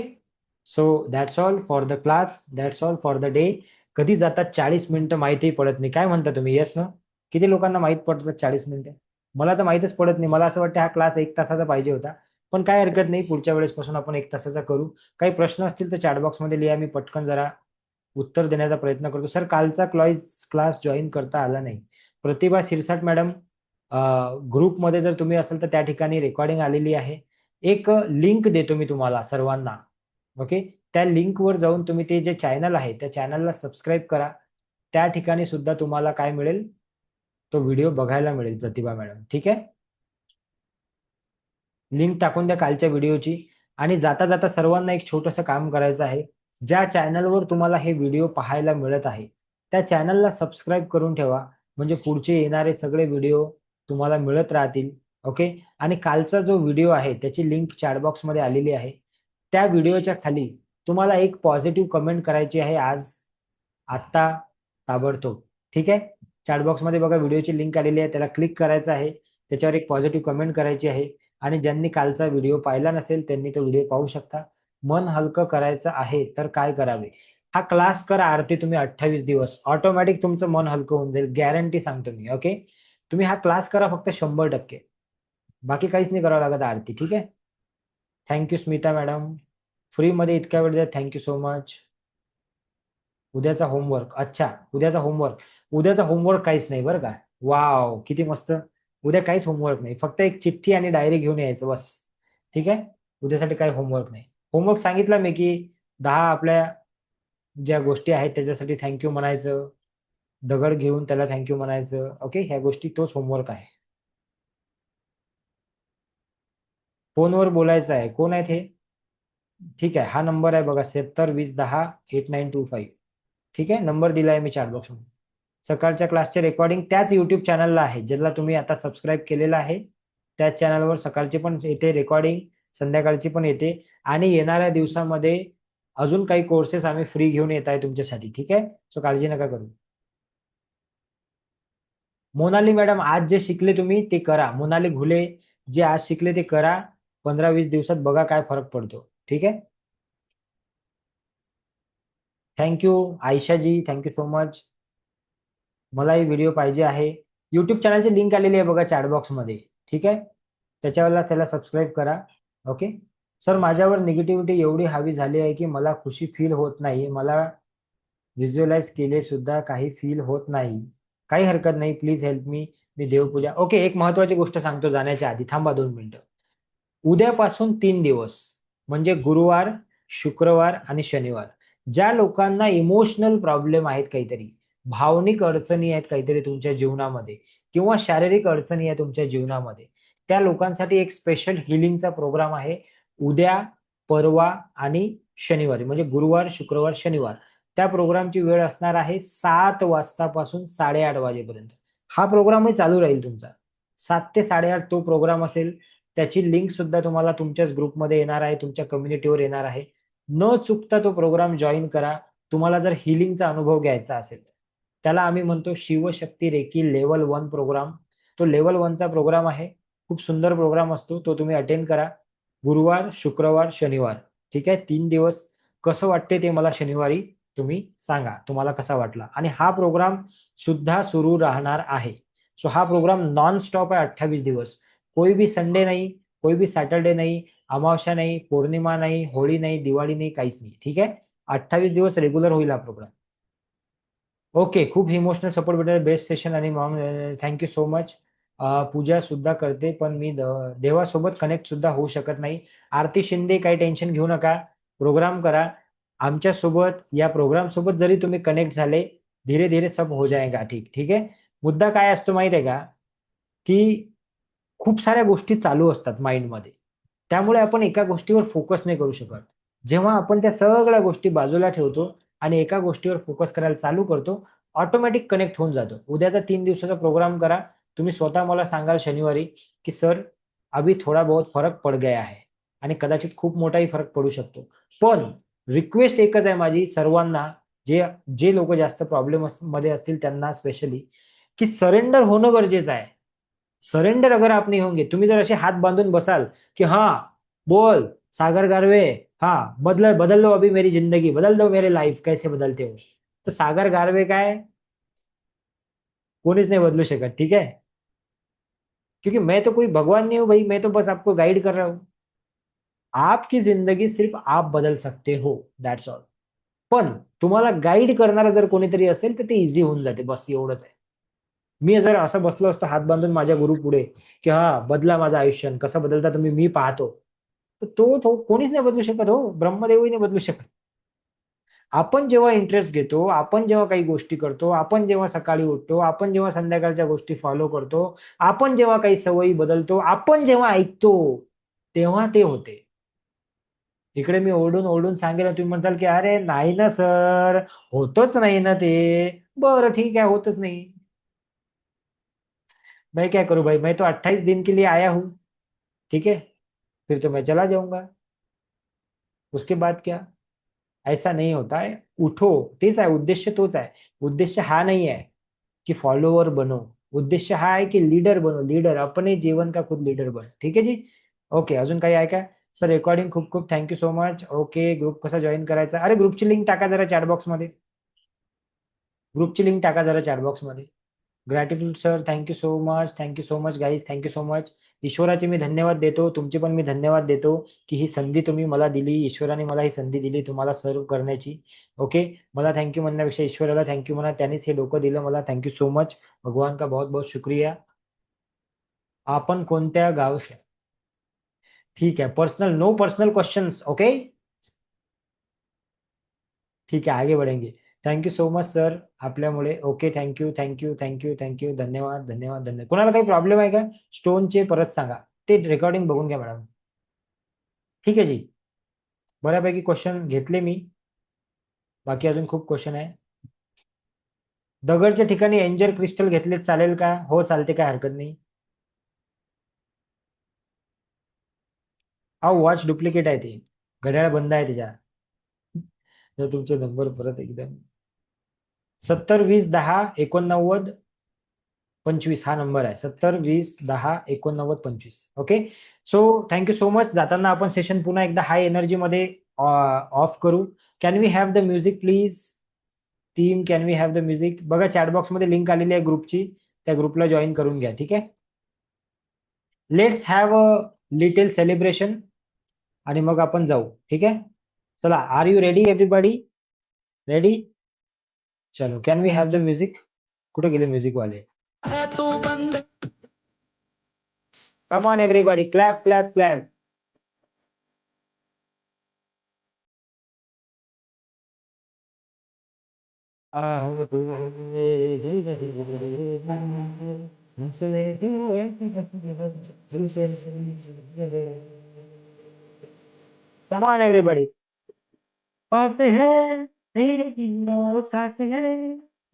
So that's all for the class, that's all for the day. कधी जातात 40 मिनिटं माहितीही पडत नाही. काय म्हणता तुम्ही, येस ना? किती लोकांना माहीत पडतात 40 मिनिटं? मला तर माहीतच पडत नाही. मला असं वाटतं हा क्लास 1 तासाचा पाहिजे होता. पण काय हरकत नाही, पुढच्या वेळेसपासून आपण 1 तासाचा करू. काही प्रश्न असतील तर चॅट बॉक्समध्ये लिहा, मी पटकन जरा उत्तर देण्याचा प्रयत्न करतो. सर कालचा क्लास जॉईन करता आला नाही. प्रतिभा सिरसाट मॅडम, ग्रुपमध्ये जर तुम्ही असाल तर त्या ठिकाणी रेकॉर्डिंग आलेली आहे. एक लिंक देतो मी तुम्हाला सर्वांना. ओके, त्या लिंकवर जाऊन तुम्ही ते जे चॅनल आहे त्या चॅनलला सबस्क्राईब करा. त्या ठिकाणी सुद्धा तुम्हाला काय मिळेल, तो व्हिडिओ बघायला मिळेल प्रतिभा मॅडम. ठीक आहे, लिंक टाकून द्या कालच्या व्हिडिओची. आणि जाता जाता सर्वांना एक छोटंसं काम करायचं आहे. ज्या चॅनलवर तुम्हाला हे व्हिडिओ पाहायला मिळत आहे त्या चॅनलला सबस्क्राईब करून ठेवा, म्हणजे पुढचे येणारे सगळे व्हिडिओ तुम्हाला मिळत राहतील. ओके, आणि कालचा जो व्हिडिओ आहे त्याची लिंक चॅटबॉक्समध्ये आलेली आहे. त्या व्हिडिओच्या खाली तुम्हाला एक पॉझिटिव्ह कमेंट करायची आहे आज, आत्ता, ताबडतोब. ठीक आहे, चॅटबॉक्समध्ये बघा व्हिडिओची लिंक आलेली आहे, त्याला क्लिक करायचं आहे. त्याच्यावर एक पॉझिटिव्ह कमेंट करायची आहे. आणि ज्यांनी कालचा व्हिडिओ पाहिला नसेल त्यांनी तो व्हिडिओ पाहू शकता. मन हलकं करायचं आहे तर काय करावे? हा क्लास करा आरती तुम्ही 28 दिवस, ऑटोमॅटिक तुमचं मन हलकं होऊन जाईल, गॅरंटी सांगतो मी. ओके, तुम्ही हा क्लास करा फक्त 100%. बाकी काहीच नाही करावं लागत आरती. ठीक आहे, थँक्यू स्मिता मॅडम, फ्रीमध्ये इतक्या वेळ द्या, थँक्यू सो मच. उद्याचा होमवर्क, अच्छा उद्याचा होमवर्क. उद्याचा होमवर्क काहीच नाही बरं का. वाव, किती मस्त. उद्या काहीच होमवर्क नाही, फक्त एक चिठ्ठी आणि डायरी घेऊन यायचं बस. ठीक आहे, उद्यासाठी काही होमवर्क नाही. होमवर्क सांगितलं मी की 10 आपल्या ज्या गोष्टी आहेत त्याच्यासाठी थँक्यू म्हणायचं, दगड घेऊन त्याला थँक्यू म्हणायचं. ओके, ह्या गोष्टी तोच होमवर्क आहे. फोनवर बोलायचं आहे. कोण आहेत हे? ठीक आहे, हा नंबर आहे बघा, 7620108925. ठीक आहे, नंबर दिलाय मी चॅटबॉक्स मध्ये. सकाळच्या क्लासचे रेकॉर्डिंग त्याच युट्यूब चॅनलला आहे ज्याला तुम्ही आता सबस्क्राईब केलेलं आहे. त्याच चॅनलवर सकाळची पण येते रेकॉर्डिंग, संध्याकाळची पण येते. आणि येणाऱ्या दिवसामध्ये अजून काही कोर्सेस आम्ही फ्री घेऊन येत आहे तुमच्यासाठी. ठीक आहे, सो काळजी नका करू. मोनाली मॅडम, आज जे शिकले तुम्ही ते करा. मोनाली घुले, जे आज शिकले ते करा. 15-20 दिवसात बघा काय फरक पडतो. ठीक आहे, थँक्यू आयशाजी, थँक्यू सो मच. मलाही व्हिडिओ पाहिजे आहे. युट्यूब चॅनलची लिंक आलेली आहे बघा चॅटबॉक्स मध्ये. ठीक आहे, त्याच्यावर त्याला सबस्क्राईब करा. ओके, सर माझ्यावर निगेटिव्हिटी एवढी हावी झाली आहे की मला खुशी फील होत नाही, मला व्हिज्युअलाइज केले सुद्धा काही फील होत नाही. काही हरकत नाही, प्लीज हेल्प मी. मी देवपूजा. ओके, एक महत्वाची गोष्ट सांगतो जाण्याच्या आधी, थांबा 2 मिनिटं. उद्यापासून 3 दिवस म्हणजे गुरुवार, शुक्रवार आणि शनिवार, ज्या लोकांना इमोशनल प्रॉब्लेम आहेत, काहीतरी भावनिक अडचणी आहेत काहीतरी तुमच्या जीवनामध्ये, किंवा शारीरिक अडचणी आहेत तुमच्या जीवनामध्ये, त्या लोकांसाठी एक स्पेशल हिलिंगचा प्रोग्राम आहे. उद्या, परवा आणि शनिवारी, म्हणजे गुरुवार, शुक्रवार, शनिवार. त्या प्रोग्रामची वेळ असणार आहे 7 वाजतापासून 8:30 वाजेपर्यंत. हा प्रोग्रामही चालू राहील तुमचा. 7 ते 8:30 तो प्रोग्राम असेल. त्याची लिंक सुद्धा तुम्हाला तुमच्याच ग्रुपमध्ये येणार आहे, तुमच्या कम्युनिटीवर येणार आहे. न चुकता तो प्रोग्राम जॉईन करा. तुम्हाला जर हिलिंगचा अनुभव घ्यायचा असेल, त्याला आम्ही म्हणतो शिवशक्ती रेकी लेवल 1 प्रोग्राम. तो लेवल 1चा प्रोग्राम आहे. खूप सुंदर प्रोग्राम असतो तो, तुम्ही अटेंड करा. गुरुवार, शुक्रवार, शनिवार. ठीक आहे, 3 दिवस. कसं वाटते ते मला शनिवारी तुम्ही सांगा, तुम्हाला कसा वाटला. आणि हा प्रोग्राम सुद्धा सुरू राहणार आहे. सो हा प्रोग्राम नॉन स्टॉप आहे 28 दिवस. कोई भी संडे नहीं, कोई भी सॅटरडे नहीं, अमावस्या नाही, पौर्णिमा नाही, होळी नाही, दिवाळी नाही, काहीच नाही. ठीक आहे, 28 दिवस रेग्युलर होईल हा प्रोग्राम. ओके, खूप इमोशनल सपोर्ट भेटेल. Best session. आणि मॉम, थँक्यू सो मच. पूजा सुद्धा करते पण मी देवासोबत कनेक्ट सुद्धा होऊ शकत नाही. आरती शिंदे, काही टेन्शन घेऊ नका, प्रोग्राम करा आमच्या सोबत. या प्रोग्राम सोबत जरी तुम्ही कनेक्ट झाले, धीरे धीरे सब हो जाएगा ठीक. ठीक आहे, मुद्दा काय असतो माहित आहे का, की खूप साऱ्या गोष्टी चालू असतात माइंडमध्ये, त्यामुळे आपण एका गोष्टीवर फोकस नाही करू शकत. जेव्हा आपण त्या सगळ्या गोष्टी बाजूला ठेवतो आणि एका गोष्टीवर फोकस करायला चालू करतो, ऑटोमॅटिक कनेक्ट होऊन जातो. उद्याचा 3 दिवसाचा प्रोग्राम करा. तुम्ही स्वतः मला सांगाल शनिवारी की सर अभी थोडा बहुत फरक पड गया है, आणि कदाचित खूप मोठाही फरक पडू शकतो. पण रिक्वेस्ट एकच आहे माझी सर्वांना, जे जे लोक जास्त प्रॉब्लेम मध्ये असतील त्यांना स्पेशली, की सरेंडर होणं गरजेचं आहे. सरेंडर अगर आप नहीं होंगे, तुम्ही जर असे हात बांधून बसाल की हाँ बोल सागर गारवे, हाँ बदल बदल दो अभी मेरी जिंदगी, बदल दो मेरे लाइफ, कैसे बदलते हो, तर सागर गारवे काय कोणीच नाही बदलू शकत. ठीक है, क्योंकि मैं तो कोई भगवान नहीं हूं भाई, मैं तो बस आपको गाइड कर रहा हूं. आपकी जिंदगी सिर्फ आप बदल सकते हो, दैट्स ऑल. पण तुम्हाला गाईड करणारा जर कोणीतरी असेल तर ते इझी होऊन जाते, बस एवढंच आहे. मी जर असं बसलो असतो हात बांधून माझ्या गुरु पुढे, की हा बदला माझं आयुष्य, कसं बदलता तुम्ही मी पाहतो, तर तो कोणीच नाही बदलू शकत हो, ब्रह्मदेवही नाही बदलू शकत. आपण जेव्हा इंटरेस्ट घेतो, आपण जेव्हा काही गोष्टी करतो, आपण जेव्हा सकाळी उठतो, आपण जेव्हा संध्याकाळच्या गोष्टी फॉलो करतो, आपण जेव्हा काही सवयी बदलतो, आपण जेव्हा ऐकतो, तेव्हा ते होते. इकडे मी ओरडून ओरडून सांगेल, तुम्ही म्हणताल की अरे नाही ना सर, होतच नाही ना ते. बरं ठीक है, होतच नहीं, मैं क्या करूं भाई, मैं तो 28 दिन के लिए आया हूं, ठीक है, फिर तो मैं चला जाऊंगा, उसके बाद क्या? ऐसा नहीं होता है. उठो, तेच आहे उद्देश्य, तोच आहे. उद्देश्य हा नाही आहे की फॉलोअर बनो, उद्देश्य हा आहे की लीडर बनो, लीडर अपने जीवन का खुद लीडर बनो. ठीक आहे जी. ओके, अजून काही आहे का सर? रेकॉर्डिंग खूप खूप thank you so much. Okay, group कसा जॉईन करायचा? अरे ग्रुपची लिंक टाका जरा चॅट बॉक्स मध्ये, ग्रुपची लिंक टाका जरा चॅट बॉक्स मध्ये. Gratitude sir, thank you so much, thank you so much guys, thank you so much. ईश्वराचे मी धन्यवाद देतो, तुमचे पण मी धन्यवाद देतो की ही संधी तुम्ही मला दिली, ईश्वराने मला ही संधी दिली तुम्हाला सर्व करण्याची. ओके, मला थँक्यू म्हणण्यापेक्षा ईश्वराला थँक्यू म्हणा, त्यांनीच हे डोकं दिलं मला. थँक्यू सो मच, भगवान का बहुत बहुत शुक्रिया. आपण कोणत्या गाव? ठीक आहे, personal, no personal questions. Okay, ठीक आहे, आगे बढ़ेंगे. थँक्यू सो मच सर आपल्यामुळे. Okay, thank you thank you thank you thank you, धन्यवाद धन्यवाद धन्यवाद. कोणाला काही प्रॉब्लेम आहे का स्टोनचे? परत सांगा, ते रेकॉर्डिंग बघून घ्या मॅडम. ठीक आहे जी, बऱ्यापैकी क्वेश्चन घेतले मी, बाकी अजून खूप क्वेश्चन आहे. दगडच्या ठिकाणी एंजल क्रिस्टल घेतले चालेल का? हो चालते, काय हरकत नाही. हा वॉच डुप्लिकेट आहे ते, घड्याळ बंद आहे त्याच्या. जर तुमचे नंबर परत एकदम 70 20 10 89 25 हा नंबर आहे, 70 20 10 89 25. Okay, so thank you so much. जाताना आपण सेशन पुन्हा एकदा हाय एनर्जी मध्ये ऑफ करू. Can we have the music please? Team, can we have the music? बघा चॅट बॉक्स मध्ये लिंक आलेली आहे ग्रुपची, त्या ग्रुपला जॉईन करून घ्या. ठीक आहे, let's have a little celebration आणि मग आपण जाऊ. ठीक आहे, चला, are you ready everybody? Ready? चलो, can we have the music? कुठे गेले म्युझिक वाले? Come on everybody, clap clap clap. Come on, everybody. पाते हैं तेरे दिनों साथ है,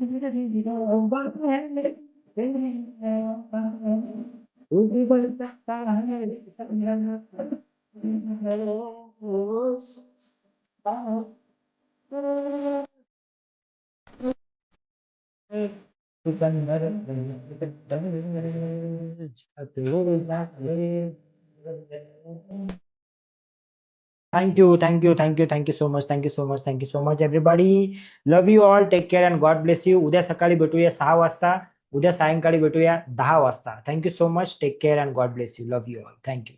तेरे दिनों बात है, तेरे दिनों बात है, तू भी बदलता है, Sikandar thank you thank you thank you thank you so much, thank you so much, thank you so much everybody. Love you all, take care and God bless you. उद्या सकाळी भेटूया 6 वाजता, उद्या सायंकाळी भेटूया 10 वाजता. Thank you so much, take care and God bless you. Love you all, thank you.